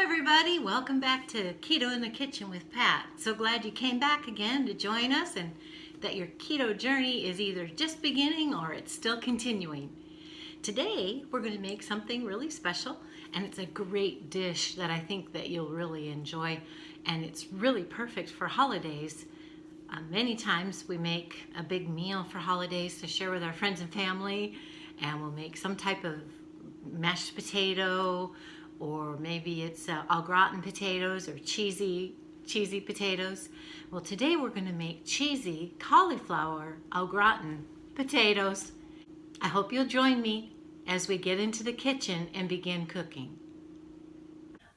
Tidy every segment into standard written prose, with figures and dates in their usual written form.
everybody, welcome back to Keto in the Kitchen with Pat. So glad you came back again to join us and that your keto journey is either just beginning or it's still continuing. Today we're going to make something really special, and it's a great dish that I think that you'll really enjoy, and it's really perfect for holidays. Many times we make a big meal for holidays to share with our friends and family, and we'll make some type of mashed potato, or maybe it's au gratin potatoes or cheesy potatoes. Well, today we're going to make cheesy cauliflower au gratin potatoes. I hope you'll join me as we get into the kitchen and begin cooking.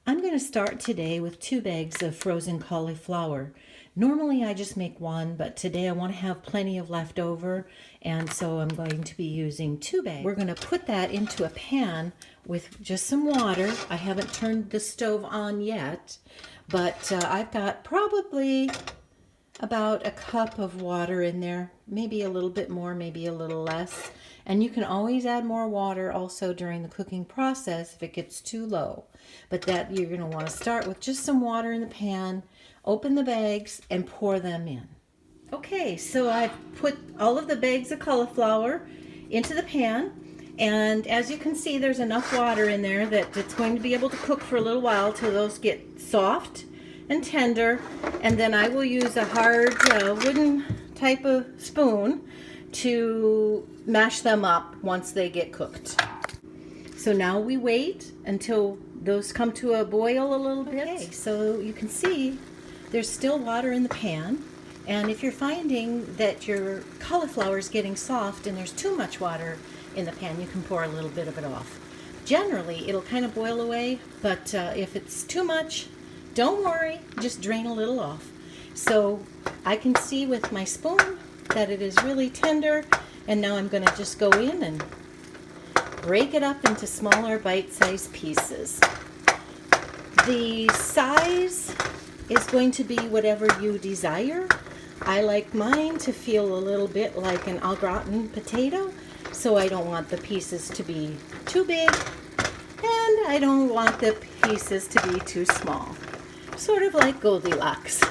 I'm going to start today with 2 bags of frozen cauliflower. Normally I just make 1, but today I want to have plenty of leftover, and so I'm going to be using 2 bags. We're going to put that into a pan with just some water. I haven't turned the stove on yet, but I've got probably about a cup of water in there, maybe a little bit more, maybe a little less. And you can always add more water also during the cooking process if it gets too low. But that you're going to want to start with just some water in the pan, open the bags, and pour them in. Okay, so I've put all of the bags of cauliflower into the pan. And as you can see, there's enough water in there that it's going to be able to cook for a little while till those get soft and tender. And then I will use a hard wooden type of spoon to mash them up once they get cooked. So now we wait until those come to a boil a little bit. Okay, so you can see there's still water in the pan, and if you're finding that your cauliflower is getting soft and there's too much water in the pan, you can pour a little bit of it off. Generally it'll kind of boil away, but if it's too much, don't worry, just drain a little off. So I can see with my spoon that it is really tender, and now I'm going to just go in and break it up into smaller bite-sized pieces. The size is going to be whatever you desire. I like mine to feel a little bit like an au gratin potato, so I don't want the pieces to be too big, and I don't want the pieces to be too small. Sort of like Goldilocks.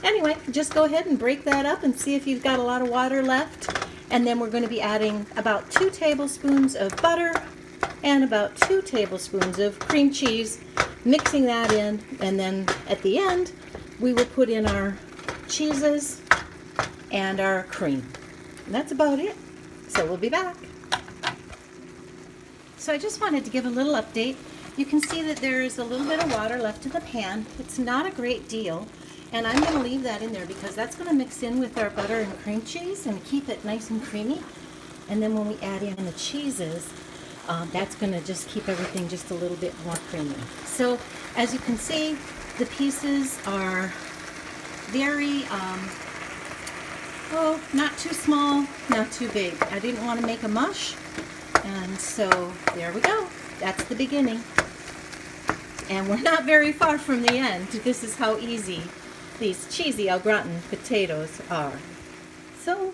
Anyway, just go ahead and break that up and see if you've got a lot of water left. And then we're going to be adding about 2 tablespoons of butter and about 2 tablespoons of cream cheese, mixing that in, and then at the end we will put in our cheeses and our cream. And that's about it. So we'll be back. So I just wanted to give a little update. You can see that there's a little bit of water left in the pan. It's not a great deal, and I'm going to leave that in there because that's going to mix in with our butter and cream cheese and keep it nice and creamy. And then when we add in the cheeses, that's going to just keep everything just a little bit more creamy. So as you can see, the pieces are very, not too small, not too big. I didn't want to make a mush, and so there we go. That's the beginning. And we're not very far from the end. This is how easy these cheesy au gratin potatoes are. So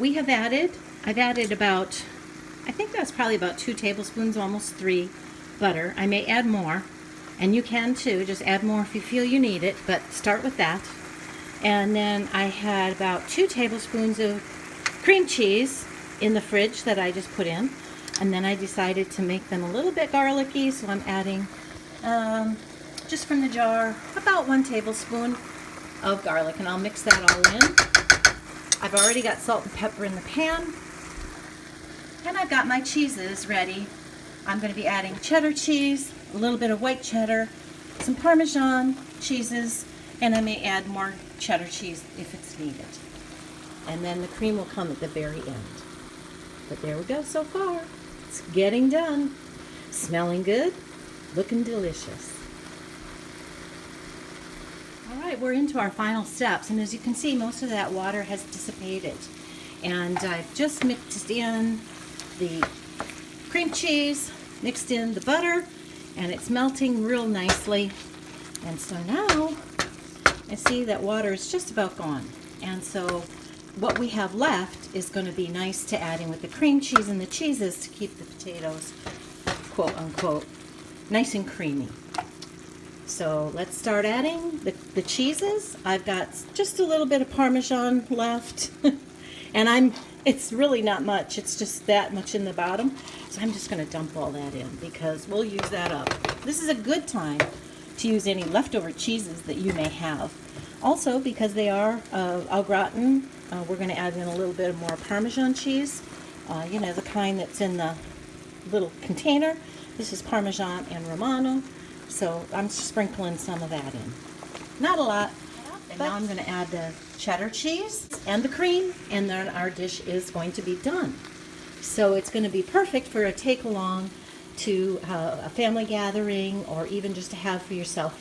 I've added about, I think that's probably about 2 tablespoons, almost 3, butter. I may add more, and you can too, just add more if you feel you need it, but start with that. And then I had about 2 tablespoons of cream cheese in the fridge that I just put in, and then I decided to make them a little bit garlicky, so I'm adding just from the jar about 1 tablespoon of garlic, and I'll mix that all in. I've already got salt and pepper in the pan, and I've got my cheeses ready. I'm going to be adding cheddar cheese, a little bit of white cheddar, some Parmesan cheeses, and I may add more cheddar cheese if it's needed. And then the cream will come at the very end. But there we go so far. It's getting done. Smelling good, looking delicious. Alright, we're into our final steps, and as you can see, most of that water has dissipated. And I've just mixed in the cream cheese, mixed in the butter, and it's melting real nicely. And so now I see that water is just about gone. And so what we have left is going to be nice to add in with the cream cheese and the cheeses to keep the potatoes, quote unquote, nice and creamy. So let's start adding the cheeses. I've got just a little bit of Parmesan left. And it's really not much. It's just that much in the bottom. So I'm just going to dump all that in because we'll use that up. This is a good time to use any leftover cheeses that you may have. Also, because they are au gratin, we're going to add in a little bit more Parmesan cheese. You know, the kind that's in the little container. This is Parmesan and Romano. So I'm sprinkling some of that in. Not a lot. And now I'm going to add the cheddar cheese and the cream, and then our dish is going to be done. So it's going to be perfect for a take-along to a family gathering, or even just to have for yourself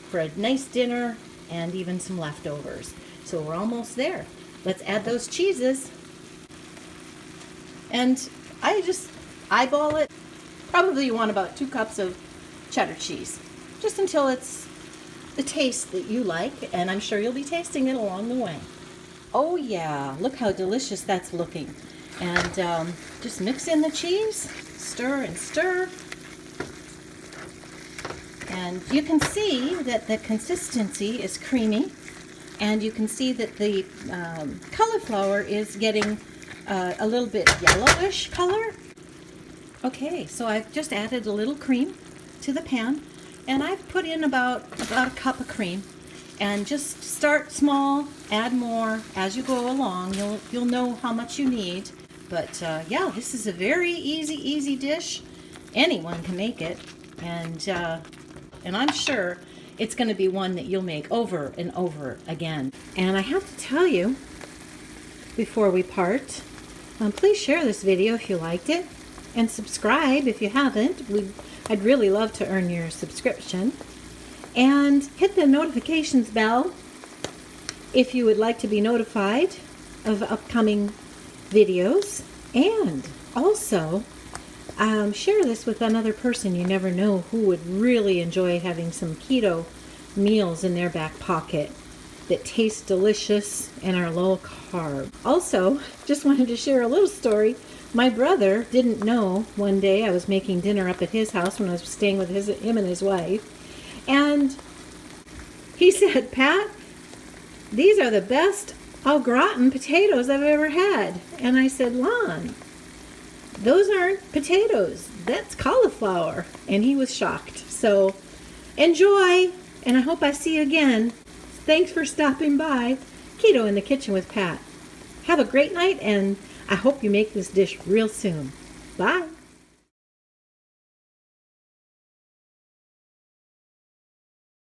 for a nice dinner and even some leftovers. So we're almost there. Let's add those cheeses. And I just eyeball it. Probably you want about 2 cups of cheddar cheese, just until it's the taste that you like, and I'm sure you'll be tasting it along the way. Oh yeah, look how delicious that's looking. And just mix in the cheese, stir and stir. And you can see that the consistency is creamy, and you can see that the cauliflower is getting a little bit yellowish color. Okay, so I've just added a little cream to the pan, and I've put in about a cup of cream. And just start small, add more as you go along. You'll know how much you need. But yeah, this is a very easy dish. Anyone can make it, and I'm sure it's going to be one that you'll make over and over again. And I have to tell you, before we part, please share this video if you liked it, and subscribe if you haven't. I'd really love to earn your subscription. And hit the notifications bell if you would like to be notified of upcoming videos. And also, share this with another person you never know who would really enjoy having some keto meals in their back pocket that taste delicious and are low carb. Also, just wanted to share a little story. My brother didn't know one day I was making dinner up at his house when I was staying with him and his wife. And he said, "Pat, these are the best au gratin potatoes I've ever had." And I said, "Lon, those aren't potatoes. That's cauliflower." And he was shocked. So enjoy, and I hope I see you again. Thanks for stopping by. Keto in the Kitchen with Pat. Have a great night, and I hope you make this dish real soon. Bye.